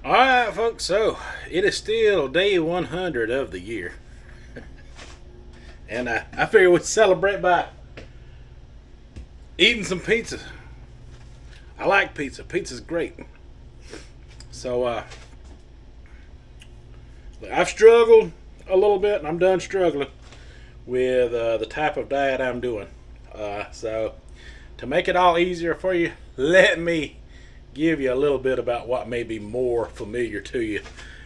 Alright, folks, so it is still day 100 of the year. And I figure we'd celebrate by eating some pizza. I like pizza. Pizza's great. So, I've struggled a little bit, and I'm done struggling with the type of diet I'm doing. So, to make it all easier for you, let me give you a little bit about what may be more familiar to you,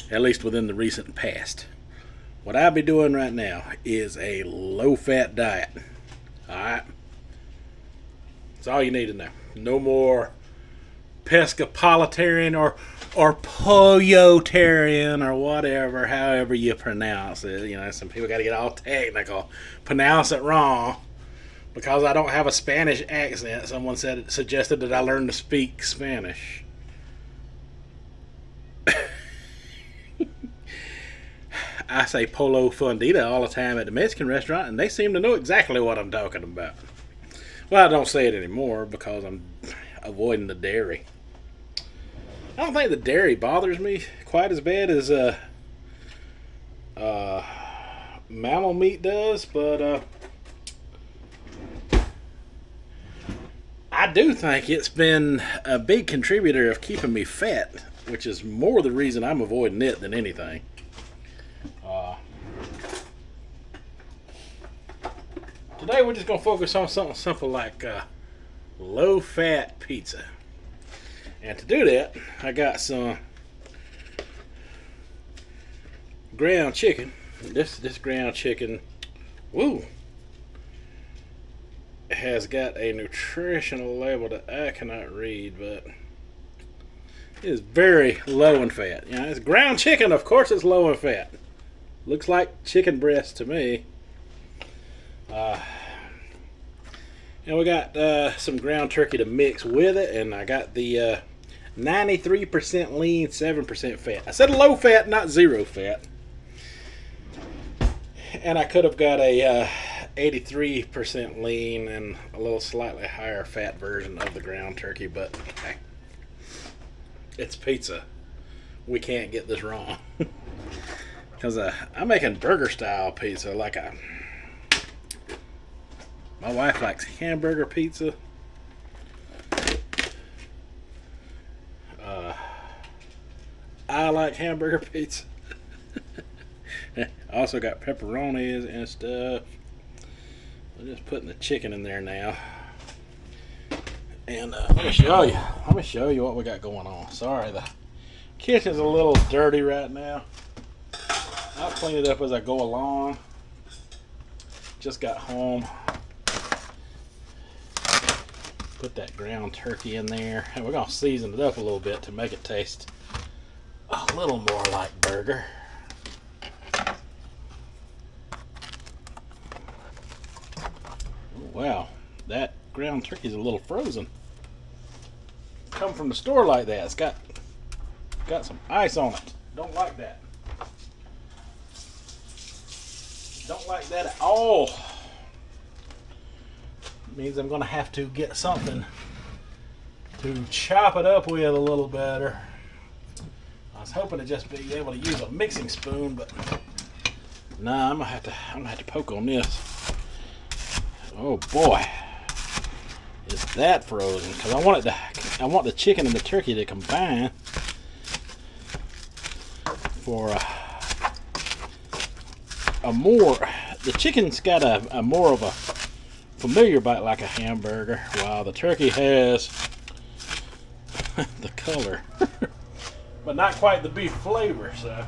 at least within the recent past. What I'll be doing right now is a low-fat diet. Alright? That's all you need to know. No more pescapolitarian or poyotarian or whatever, however you pronounce it. You know, some people got to get all technical. Pronounce it wrong. Because I don't have a Spanish accent, someone suggested that I learn to speak Spanish. I say polo fundita all the time at the Mexican restaurant, and they seem to know exactly what I'm talking about. Well, I don't say it anymore because I'm avoiding the dairy. I don't think the dairy bothers me quite as bad as mammal meat does, but I do think it's been a big contributor of keeping me fat, which is more the reason I'm avoiding it than anything. Today we're just going to focus on something simple like low-fat pizza. And to do that, I got some ground chicken. This ground chicken, woo, has got a nutritional label that I cannot read, but it is very low in fat. You know, it's ground chicken, of course it's low in fat. Looks like chicken breast to me. And we got some ground turkey to mix with it, and I got the 93% lean, 7% fat. I said low fat, not zero fat. And I could have got a 83% lean and a little slightly higher fat version of the ground turkey, but hey, it's pizza. We can't get this wrong. Because I'm making burger style pizza. My wife likes hamburger pizza. I like hamburger pizza. I also got pepperonis and stuff. I'm just putting the chicken in there now. And let me show you what we got going on. Sorry, the kitchen's a little dirty right now. I'll clean it up as I go along. Just got home. Put that ground turkey in there. And we're going to season it up a little bit to make it taste a little more like burger. Wow, that ground turkey's a little frozen. Come from the store like that. It's got some ice on it. Don't like that. Don't like that at all. It means I'm going to have to get something to chop it up with a little better. I was hoping to just be able to use a mixing spoon, but nah, I'm gonna have to poke on this. Oh boy, is that frozen? Because I want the chicken and the turkey to combine for a more. The chicken's got a more of a familiar bite like a hamburger, while the turkey has the color, but not quite the beef flavor. So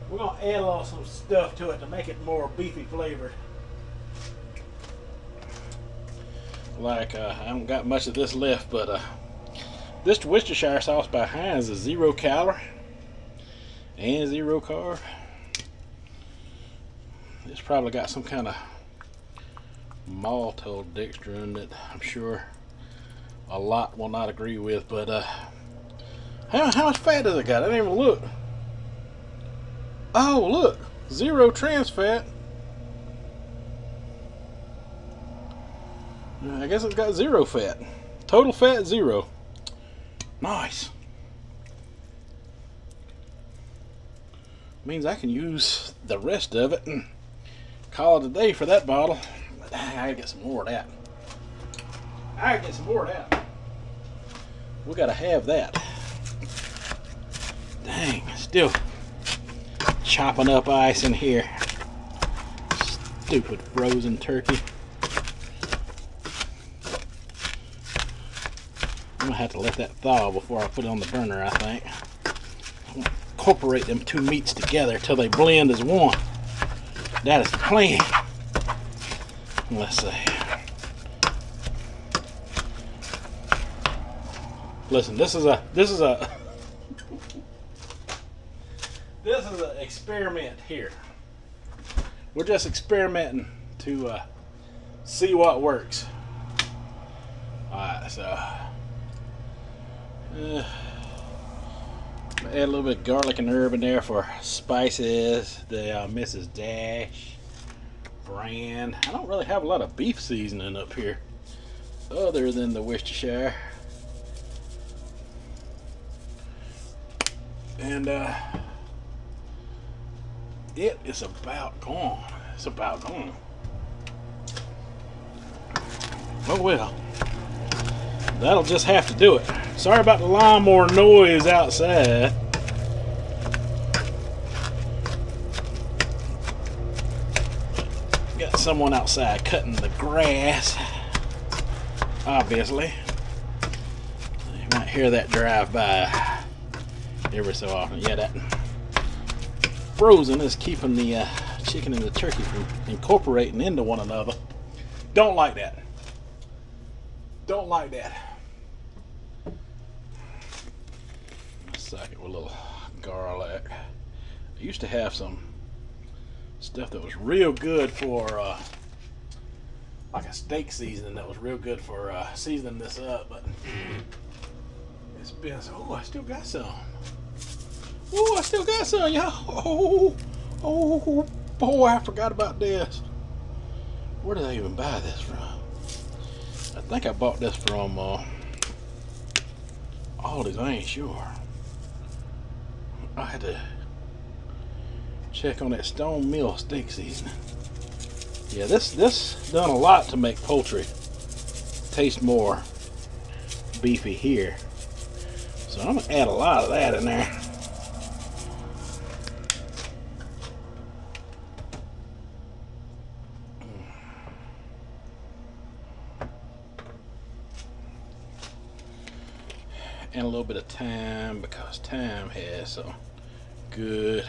we're gonna add a little some stuff to it to make it more beefy flavored. Like I haven't got much of this left, but this Worcestershire sauce by Heinz is 0 calorie and 0 carb. It's probably got some kind of maltodextrin that I'm sure a lot will not agree with, but how much fat does it got? I didn't even look. Oh, look, 0 trans fat. I guess it's got 0 fat. Total fat 0. Nice. Means I can use the rest of it and call it a day for that bottle. But I gotta get some more of that. We gotta have that. Dang, still chopping up ice in here. Stupid frozen turkey. I'm gonna have to let that thaw before I put it on the burner, I think. I'm gonna incorporate them two meats together till they blend as one. That is the plan. Let's see. Listen, this is an experiment here. We're just experimenting to see what works. Alright, so add a little bit of garlic and herb in there for spices. The Mrs. Dash brand. I don't really have a lot of beef seasoning up here other than the Worcestershire. And it is about gone. It's about gone. Oh well. That'll just have to do it. Sorry about the lawnmower noise outside. Got someone outside cutting the grass. Obviously. You might hear that drive by every so often. Yeah, that frozen is keeping the chicken and the turkey from incorporating into one another. Don't like that. Don't like that. Sack it with a little garlic. I used to have some stuff that was real good for like a steak seasoning that was real good for seasoning this up, but it's been so. Oh, I still got some. Oh, I still got some, y'all. Oh, boy, I forgot about this. Where did I even buy this from? I think I bought this from Aldi's. I ain't sure. I had to check on that Stone Mill steak seasoning. Yeah, this done a lot to make poultry taste more beefy here. So I'm gonna add a lot of that in there. And a little bit of thyme, because thyme has some good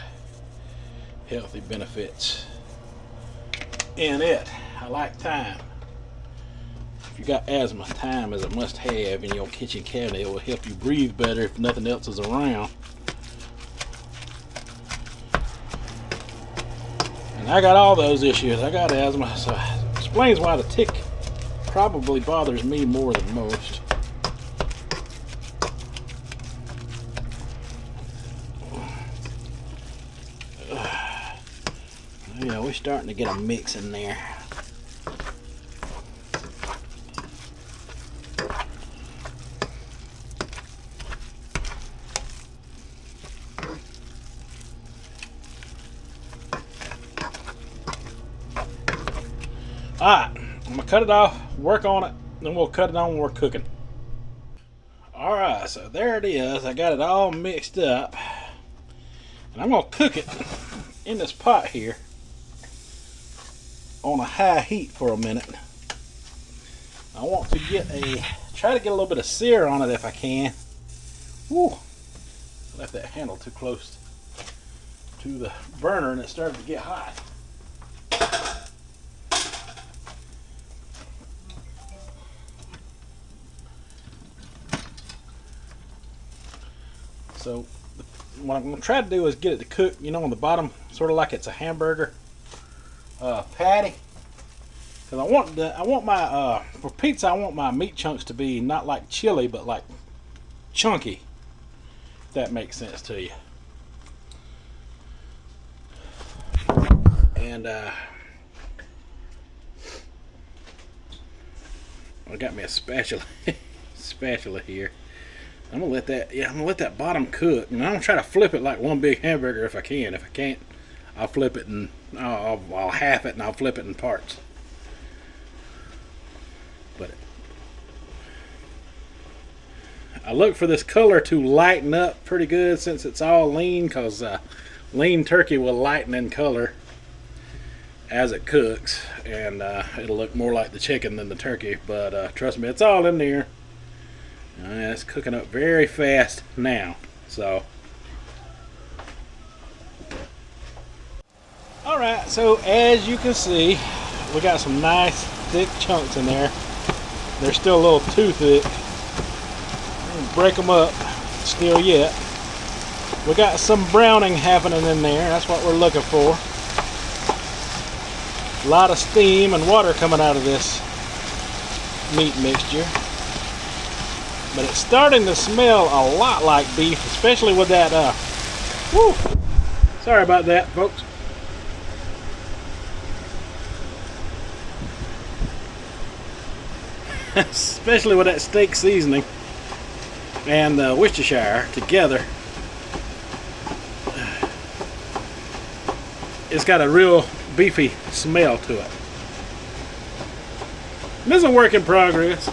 healthy benefits in it. I like thyme. If you got asthma, thyme is a must-have in your kitchen cabinet. It will help you breathe better if nothing else is around. And I got all those issues. I got asthma, so it explains why the tick probably bothers me more than most. Yeah, we're starting to get a mix in there. Alright, I'm gonna cut it off, work on it, then we'll cut it on when we're cooking. Alright, so there it is. I got it all mixed up. And I'm gonna cook it in this pot here on a high heat for a minute. I want to try to get a little bit of sear on it if I can. Woo! Left that handle too close to the burner and it started to get hot. So what I'm going to try to do is get it to cook, on the bottom, sort of like it's a hamburger patty. Because I want my for pizza, I want my meat chunks to be not like chili, but like chunky. If that makes sense to you. And I got me a spatula here. I'm gonna let that. Yeah, I'm gonna let that bottom cook, and I'm gonna try to flip it like one big hamburger if I can. If I can't, I'll flip it and I'll half it and I'll flip it in parts. But I look for this color to lighten up pretty good since it's all lean, because lean turkey will lighten in color as it cooks, and it'll look more like the chicken than the turkey. But trust me, it's all in there. It's cooking up very fast now. So, alright, so as you can see, we got some nice thick chunks in there. They're still a little too thick. Break them up still yet. We got some browning happening in there. That's what we're looking for. A lot of steam and water coming out of this meat mixture. But it's starting to smell a lot like beef, especially with that, woo! Sorry about that, folks. Especially with that steak seasoning and Worcestershire together. It's got a real beefy smell to it. This is a work in progress.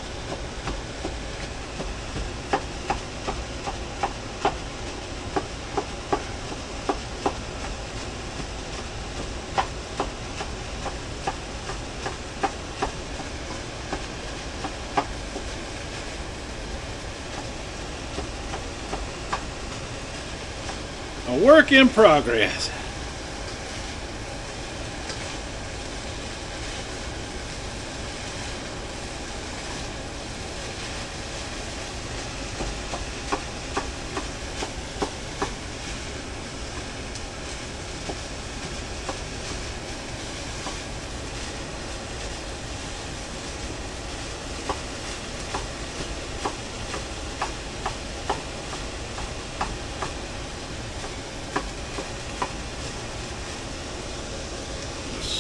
A work in progress.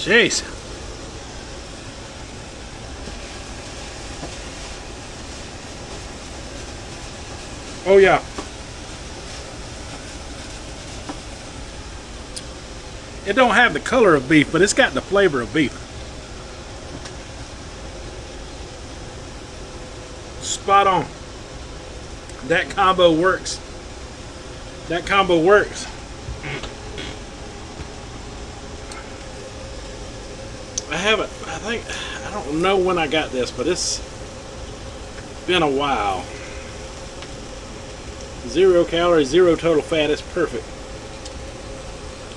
Jeez. Oh yeah. It don't have the color of beef, but it's got the flavor of beef. Spot on. That combo works. That combo works. I don't know when I got this, but it's been a while. 0 calories, 0 total fat. It's perfect.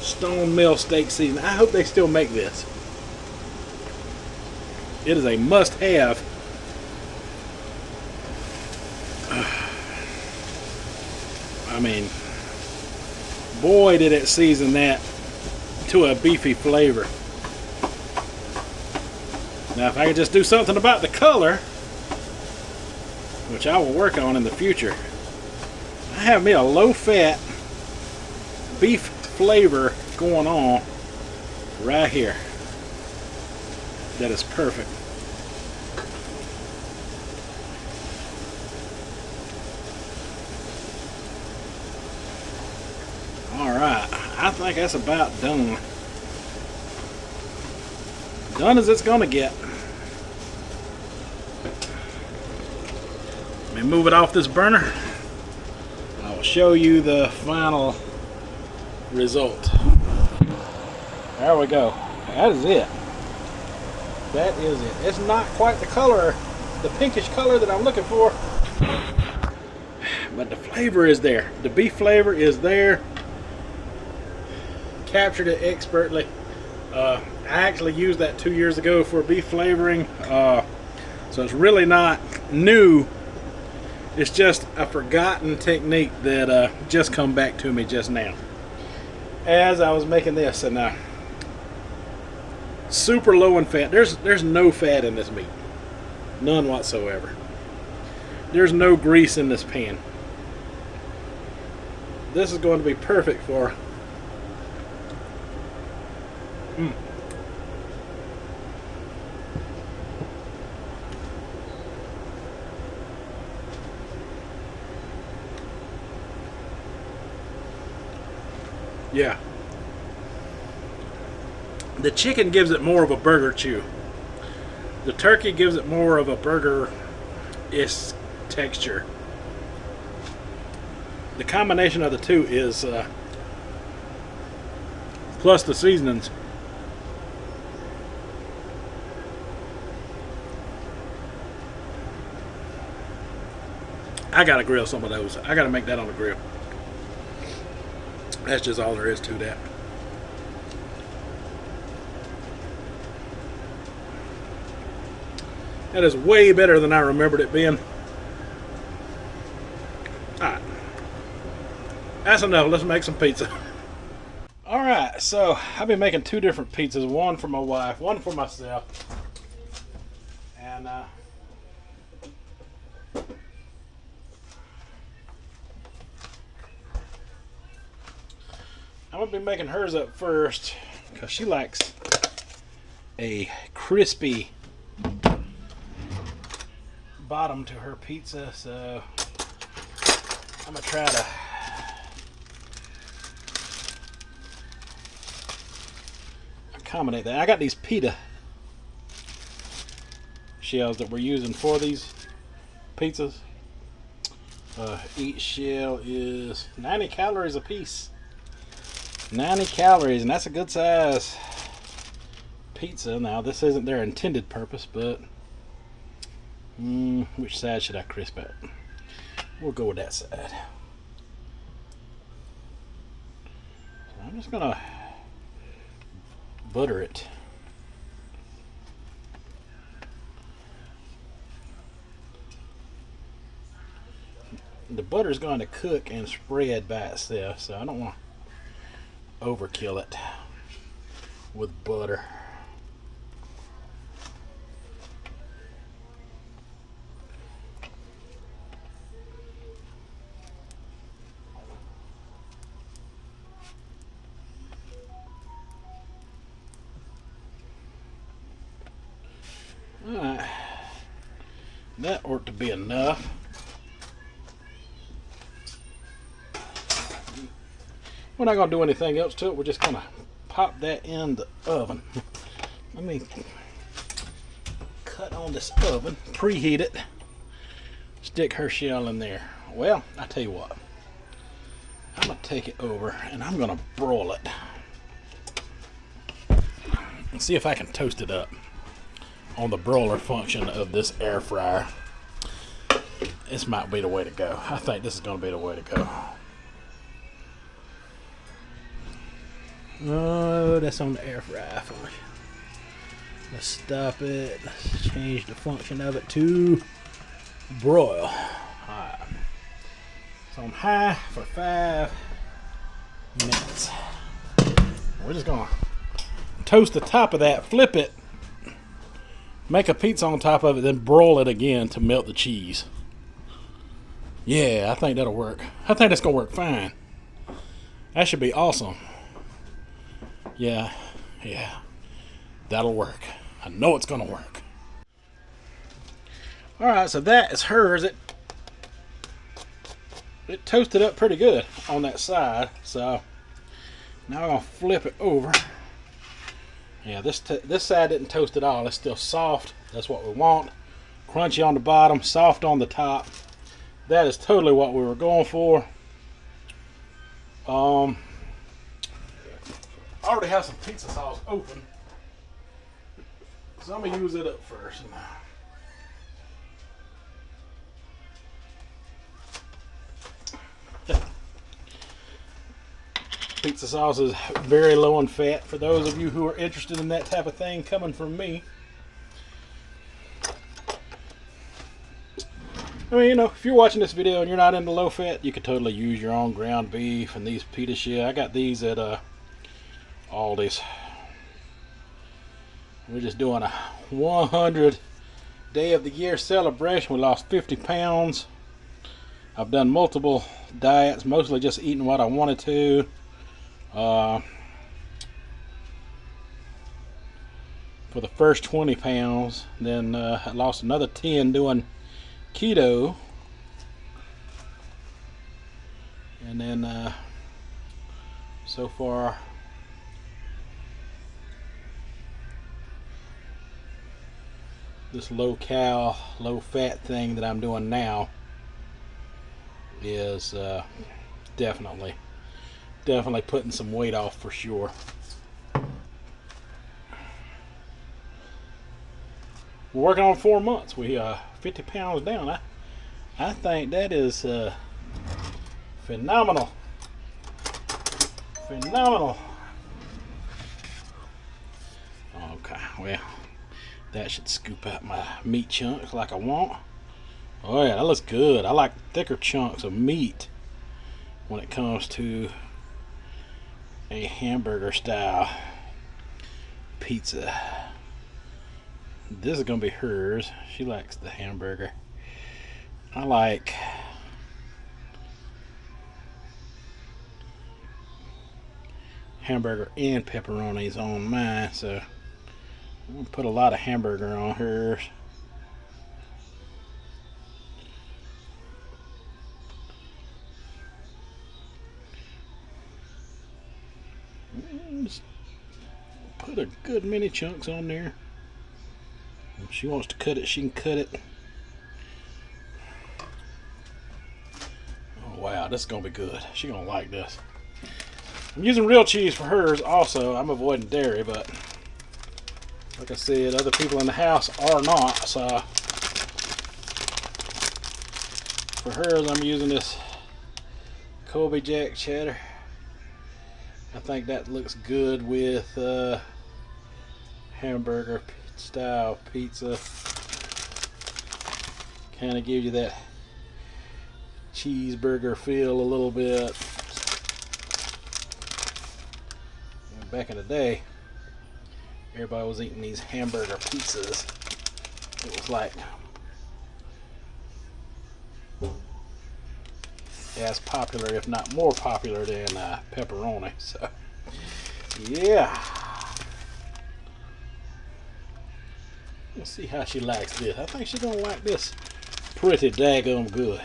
Stone Mill steak seasoning. I hope they still make this. It is a must-have. I mean, boy, did it season that to a beefy flavor. Now, if I could just do something about the color, which I will work on in the future, I have me a low-fat beef flavor going on right here. That is perfect. Alright, I think that's about done. Done as it's gonna get. Let me move it off this burner. I will show you the final result. There we go. That is it. That is it. It's not quite the color, the pinkish color that I'm looking for, but the flavor is there. The beef flavor is there. Captured it expertly. I actually used that 2 years ago for beef flavoring, so it's really not new. It's just a forgotten technique that just come back to me just now as I was making this. And super low in fat. There's no fat in this meat, none whatsoever. There's no grease in this pan. This is going to be perfect for Yeah. The chicken gives it more of a burger chew. The turkey gives it more of a burger-ish texture. The combination of the two is, plus the seasonings. I gotta grill some of those. I gotta make that on the grill. That's just all there is to that. That is way better than I remembered it being. Alright. That's enough. Let's make some pizza. Alright, so I've been making two different pizzas. One for my wife, one for myself. And I'm going to be making hers up first because she likes a crispy bottom to her pizza, so I'm going to try to accommodate that. I got these pita shells that we're using for these pizzas. Each shell is 90 calories a piece. 90 calories, and that's a good size pizza. Now, this isn't their intended purpose, but which side should I crisp at? We'll go with that side. So I'm just gonna butter it. The butter is going to cook and spread by itself, so I don't want to overkill it with butter. Alright, that ought to be enough. We're not going to do anything else to it. We're just going to pop that in the oven. Let me cut on this oven, preheat it, stick her shell in there. Well, I tell you what, I'm going to take it over and I'm going to broil it and see if I can toast it up on the broiler function of this air fryer. This might be the way to go. I think this is going to be the way to go. Oh, that's on the air fryer for me. Let's stop it. Let's change the function of it to broil. Alright. So I'm high for 5 minutes. We're just gonna toast the top of that, flip it, make a pizza on top of it, then broil it again to melt the cheese. Yeah, I think that'll work. I think that's gonna work fine. That should be awesome. Yeah, that'll work. I know it's gonna work. Alright, so that is hers. It toasted up pretty good on that side, so now I'm gonna flip it over. Yeah, this side didn't toast at all. It's still soft. That's what we want. Crunchy on the bottom, soft on the top. That is totally what we were going for. I already have some pizza sauce open, so I'm going to use it up first. Pizza sauce is very low in fat for those of you who are interested in that type of thing coming from me. I mean, you know, if you're watching this video and you're not into low fat, you could totally use your own ground beef and these pita shell. I got these at Aldi's. We're just doing a 100 day of the year celebration. We lost 50 pounds. I've done multiple diets, mostly just eating what I wanted to. For the first 20 pounds, then I lost another 10 doing keto, and then So far, this low-cal, low-fat thing that I'm doing now is definitely putting some weight off for sure. We're working on 4 months. We 50 pounds down. I think that is phenomenal. Phenomenal. Okay, well, that should scoop out my meat chunks like I want. Oh yeah, that looks good. I like thicker chunks of meat when it comes to a hamburger style pizza. This is gonna be hers. She likes the hamburger. I like hamburger and pepperonis on mine, so I'm gonna put a lot of hamburger on hers. Just put a good many chunks on there. If she wants to cut it, she can cut it. Oh wow, this is gonna be good. She's gonna like this. I'm using real cheese for hers also. I'm avoiding dairy, but like I said, other people in the house are not, so for hers I'm using this Colby Jack cheddar. I think that looks good with hamburger style pizza. Kind of gives you that cheeseburger feel a little bit. And back in the day, everybody was eating these hamburger pizzas. It was like as popular, if not more popular, than pepperoni. So, yeah. Let's see how she likes this. I think she's gonna like this pretty daggum good.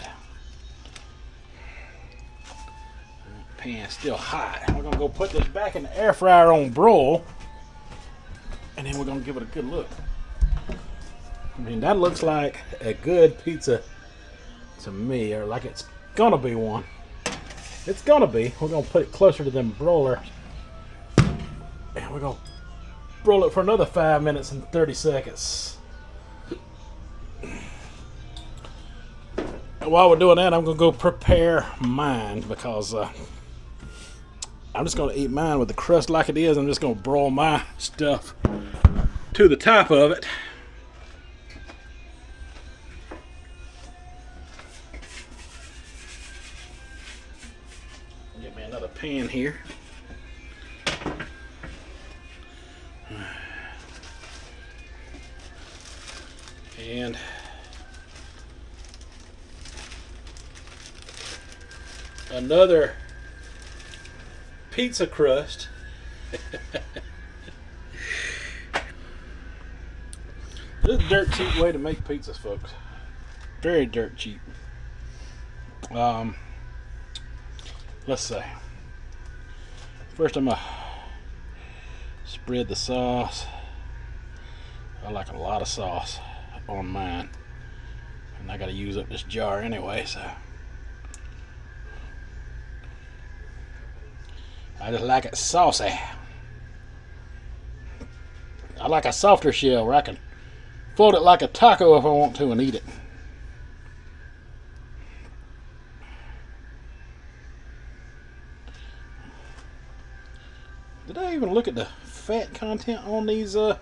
Pan's still hot. We're gonna go put this back in the air fryer on broil, and then we're gonna give it a good look. I mean, that looks like a good pizza to me, or like it's gonna be one. It's gonna be. We're gonna put it closer to them broilers, and we're gonna broil it for another 5 minutes and 30 seconds. And while we're doing that, I'm gonna go prepare mine, because I'm just gonna eat mine with the crust like it is. I'm just gonna broil my stuff to the top of it. Get me another pan here. And another pizza crust. This is a dirt cheap way to make pizzas, folks. Very dirt cheap. Let's see. First I'm gonna spread the sauce. I like a lot of sauce on mine, and I gotta use up this jar anyway, so I just like it saucy. I like a softer shell where I can fold it like a taco if I want to and eat it. Did I even look at the fat content on these? I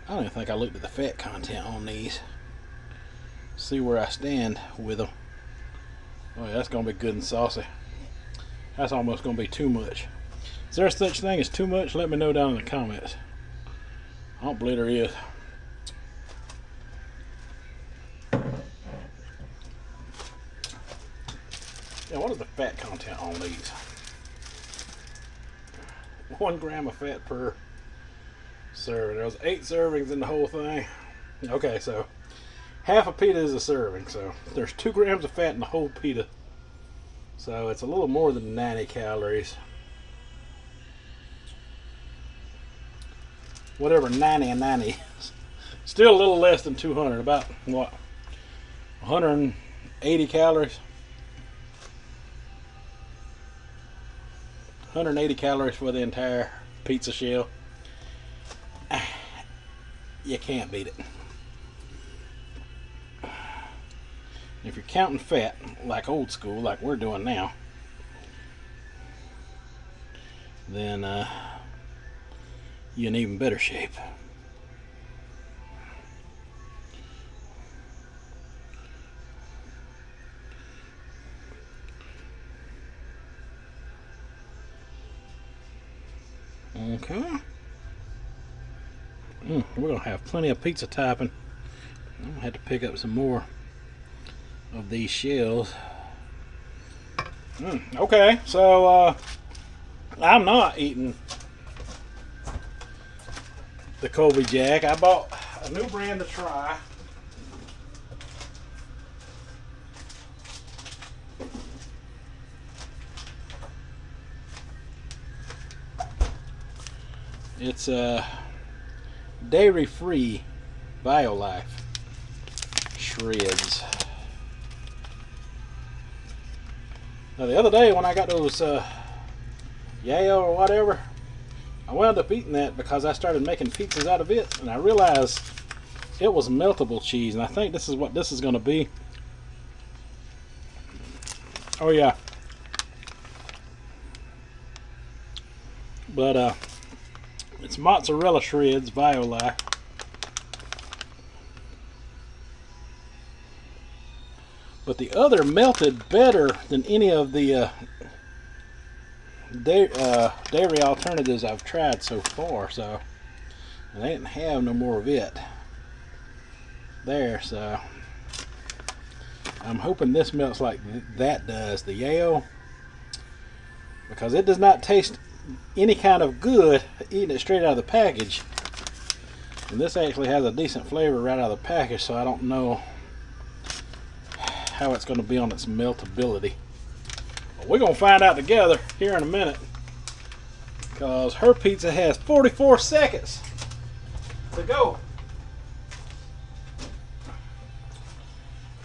don't even think I looked at the fat content on these. See where I stand with them. Oh yeah, that's gonna be good and saucy. That's almost gonna be too much. Is there such thing as too much? Let me know down in the comments. I don't believe there is. Yeah, what is the fat content on these? 1 gram of fat per serving. There was 8 servings in the whole thing. Okay, so half a pita is a serving, so there's 2 grams of fat in the whole pita. So it's a little more than 90 calories. Whatever 90 and 90 is. Still a little less than 200. About what? 180 calories. 180 calories for the entire pizza shell. You can't beat it. If you're counting fat, like old school, like we're doing now, then you're in even better shape. Okay. We're going to have plenty of pizza topping. I'm going to have to pick up some more of these shells. Okay, so I'm not eating the Colby Jack. I bought a new brand to try. It's dairy-free BioLife shreds. Now the other day when I got those yayo or whatever, I wound up eating that because I started making pizzas out of it, and I realized it was meltable cheese, and I think this is what this is going to be. Oh yeah. But it's mozzarella shreds, BioLife. But the other melted better than any of the dairy alternatives I've tried so far. So I didn't have no more of it there. So I'm hoping this melts like that does, the yayo, because it does not taste any kind of good eating it straight out of the package. And this actually has a decent flavor right out of the package, so I don't know how it's going to be on its meltability. But we're going to find out together here in a minute, because her pizza has 44 seconds to go.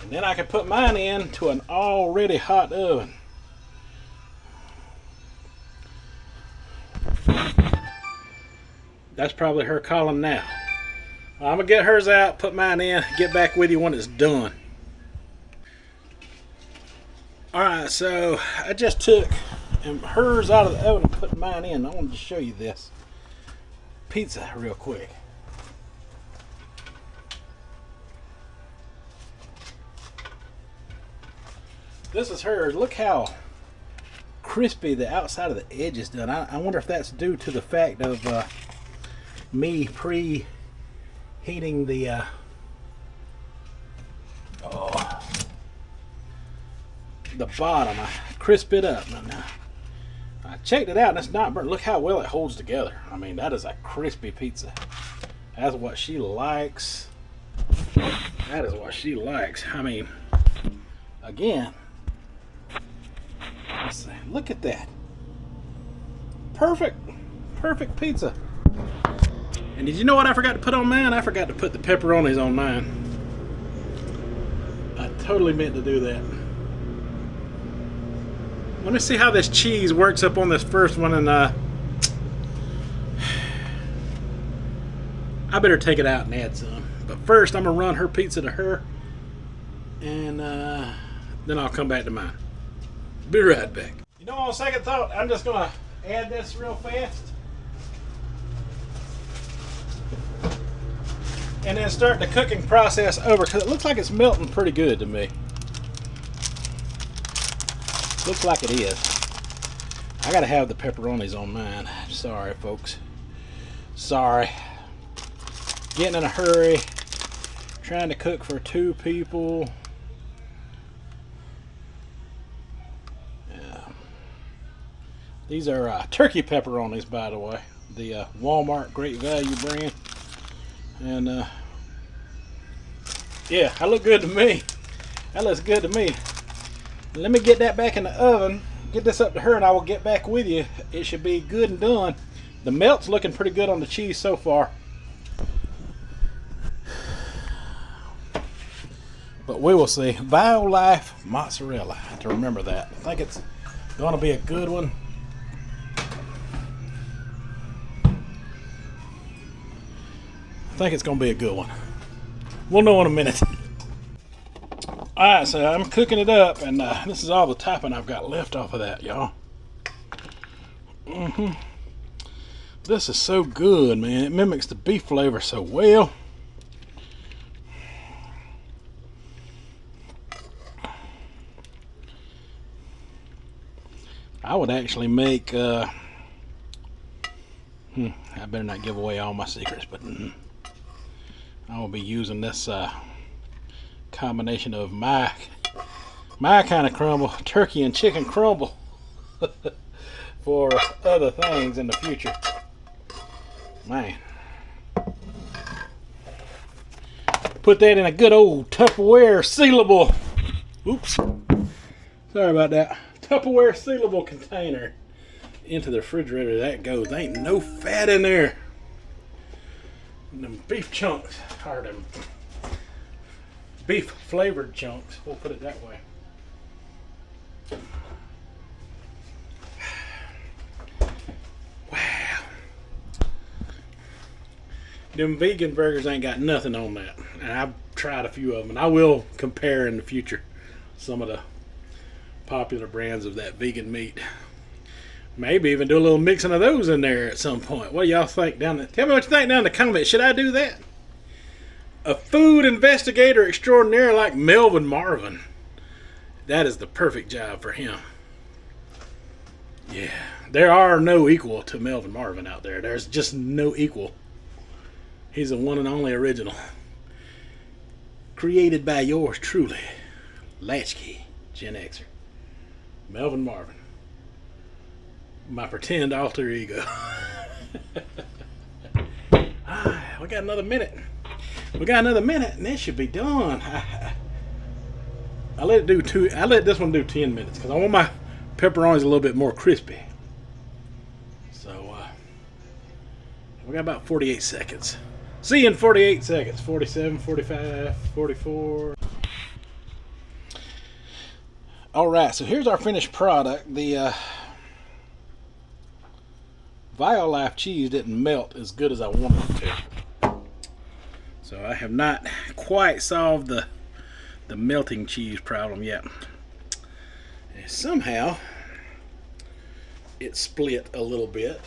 And then I can put mine into an already hot oven. That's probably her calling now. I'm going to get hers out, put mine in, get back with you when it's done. Alright, so I just took hers out of the oven and put mine in. I wanted to show you this pizza real quick. This is hers. Look how crispy the outside of the edge is done. I wonder if that's due to the fact of me preheating the bottom. I crisp it up, and I checked it out, and it's not burnt. Look how well it holds together. I mean, that is a crispy pizza. That's what she likes. That is what she likes. I mean, again, let's see. Look at that. Perfect pizza. And did you know what I forgot to put on mine? I forgot to put the pepperonis on mine. I totally meant to do that. Let me see how this cheese works up on this first one, and I better take it out and add some. But first, I'm gonna run her pizza to her, and then I'll come back to mine. Be right back. You know, on second thought, I'm just gonna add this real fast, and then start the cooking process over, because it looks like it's melting pretty good to me. Looks like it is. I gotta have the pepperonis on mine. Sorry, folks. Sorry. Getting in a hurry. Trying to cook for 2 people. Yeah. These are turkey pepperonis, by the way. The Walmart Great Value brand. And yeah, that look good to me. That looks good to me. Let me get that back in the oven. Get this up to her, and I will get back with you. It should be good and done. The melt's looking pretty good on the cheese so far. But we will see. Violife mozzarella. I have to remember that. I think it's going to be a good one. I think it's going to be a good one. We'll know in a minute. Alright, so I'm cooking it up, and this is all the topping I've got left off of that, y'all. This is so good, man. It mimics the beef flavor so well. I would actually make, I better not give away all my secrets, but I will be using this combination of my kind of crumble, turkey and chicken crumble, for other things in the future. Man. Put that in a good old Tupperware sealable, oops, sorry about that, Tupperware sealable container into the refrigerator. That goes. There ain't no fat in there. And them beef chunks, or them beef flavored chunks, we'll put it that way. Wow. Them vegan burgers ain't got nothing on that. And I've tried a few of them, and I will compare in the future some of the popular brands of that vegan meat. Maybe even do a little mixing of those in there at some point. What do y'all think down there? Tell me what you think down in the comments. Should I do that? A food investigator extraordinaire like Melvin Marvin. That is the perfect job for him. Yeah. There are no equal to Melvin Marvin out there. There's just no equal. He's the one and only original. Created by yours truly, Latchkey, Gen Xer. Melvin Marvin. My pretend alter ego. We got another minute. We got another minute, and this should be done. I let this one do 10 minutes because I want my pepperonis a little bit more crispy. So we got about 48 seconds. See you in 48 seconds. 47, 45, 44. All right, so here's our finished product. The Violife cheese didn't melt as good as I wanted it to. So I have not quite solved the melting cheese problem yet. And somehow it split a little bit.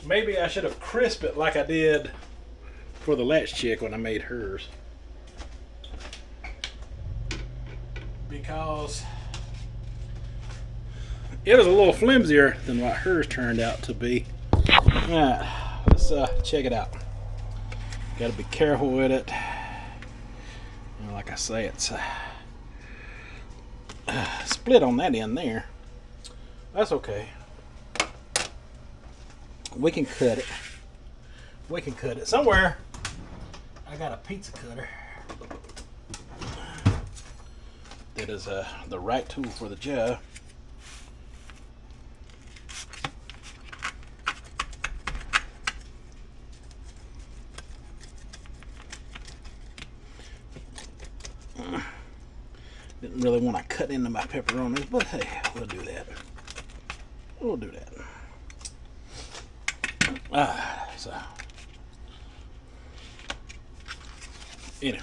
Maybe I should have crisped it like I did for the latch chick when I made hers. Because it was a little flimsier than what hers turned out to be. Alright, let's check it out. Gotta be careful with it. And like I say, it's split on that end there. That's okay. We can cut it. We can cut it. Somewhere I got a pizza cutter that is the right tool for the job. Didn't really want to cut into my pepperonis, but hey, we'll do that. We'll do that. So anyway.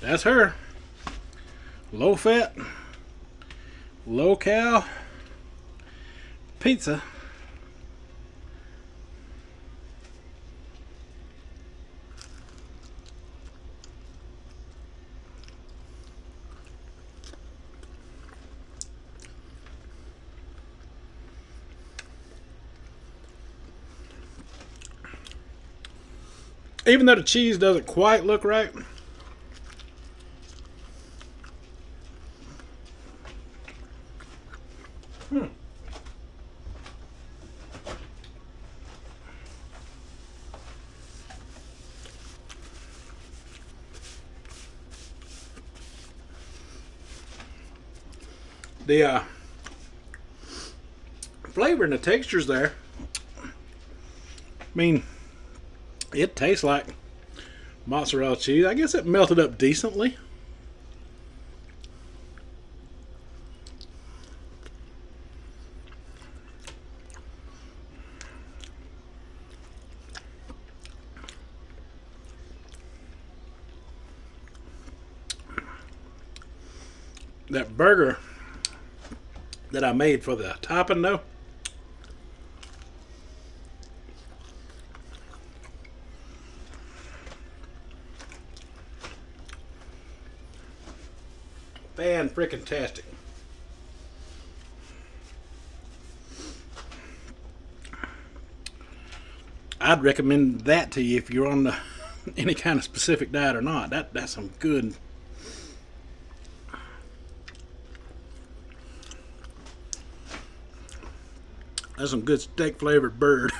That's her. Low fat, low cal pizza. Even though the cheese doesn't quite look right, The flavor and the texture's there. I mean, it tastes like mozzarella cheese. I guess it melted up decently. That burger that I made for the topping though, fan-frickin-tastic. I'd recommend that to you if you're on the, any kind of specific diet or not. That's some good. That's some good steak flavored bird.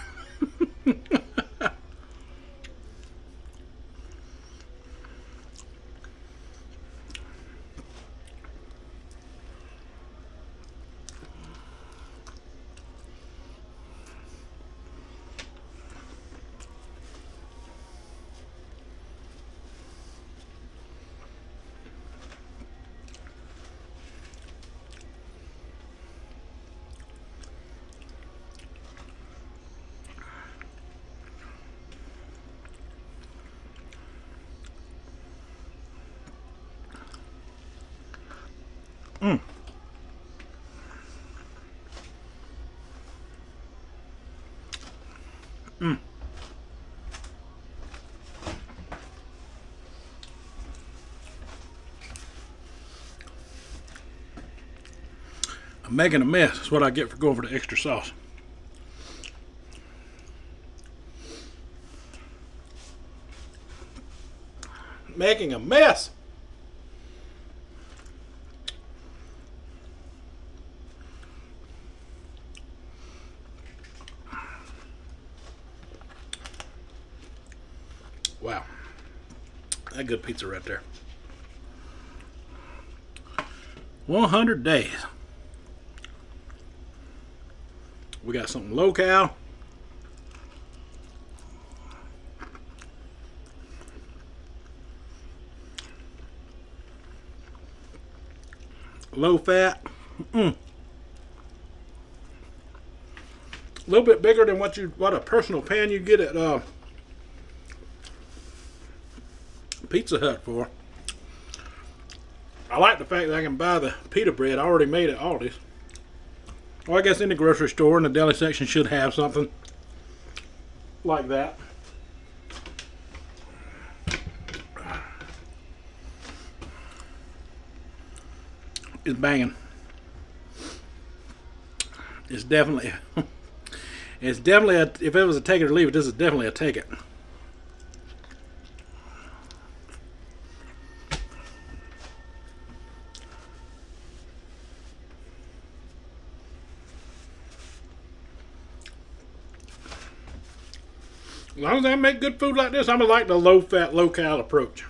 Mm. Mm. I'm making a mess. That's what I get for going for the extra sauce. Making a mess. Wow. That good pizza right there. 100 days. We got something low-cal. Low fat. A little bit bigger than what a personal pan you get at Pizza Hut for. I like the fact that I can buy the pita bread already made at Aldi's. Well, I guess any grocery store in the deli section should have something like that. It's banging. It's definitely if it was a take it or leave it, this is definitely a take it. As long as I make good food like this, I'm gonna like the low fat, low cal approach.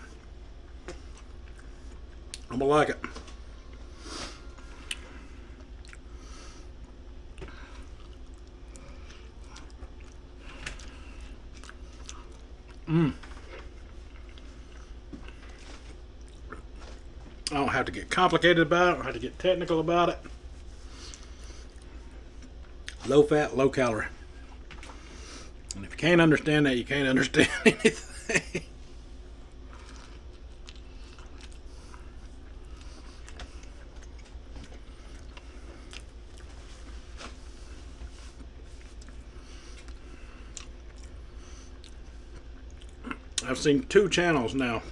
I'm gonna like it. I don't have to get complicated about it. I don't have to get technical about it. Low fat, low calorie. And if you can't understand that, you can't understand anything. I've seen 2 channels now.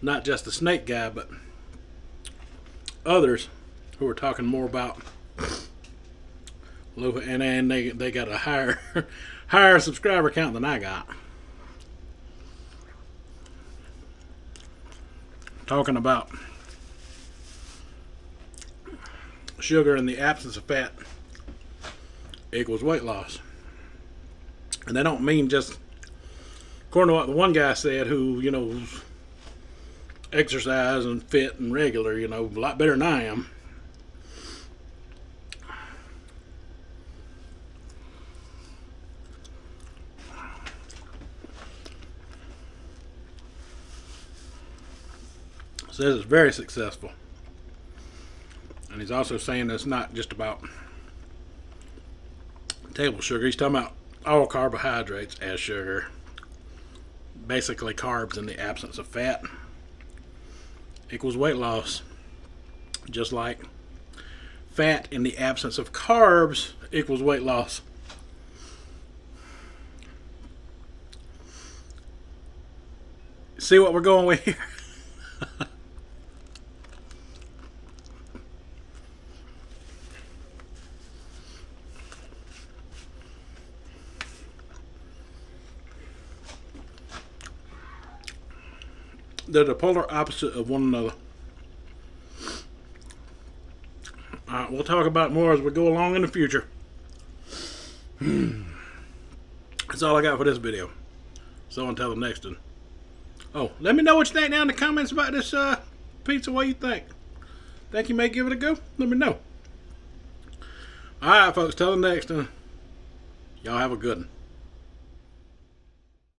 Not just the snake guy, but others who are talking more about low, and they got a higher subscriber count than I got. Talking about sugar in the absence of fat equals weight loss. And they don't mean just, according to what the one guy said, who, exercise and fit and regular, you know, a lot better than I am. Says it's very successful. And he's also saying that it's not just about table sugar. He's talking about all carbohydrates as sugar. Basically, carbs in the absence of fat equals weight loss. Just like fat in the absence of carbs equals weight loss. See what we're going with here? They're the polar opposite of one another. Alright, we'll talk about more as we go along in the future. That's all I got for this video. So until the next one. Oh, let me know what you think down in the comments about this pizza. What you think? Think you may give it a go? Let me know. Alright, folks, till the next one. Y'all have a good one.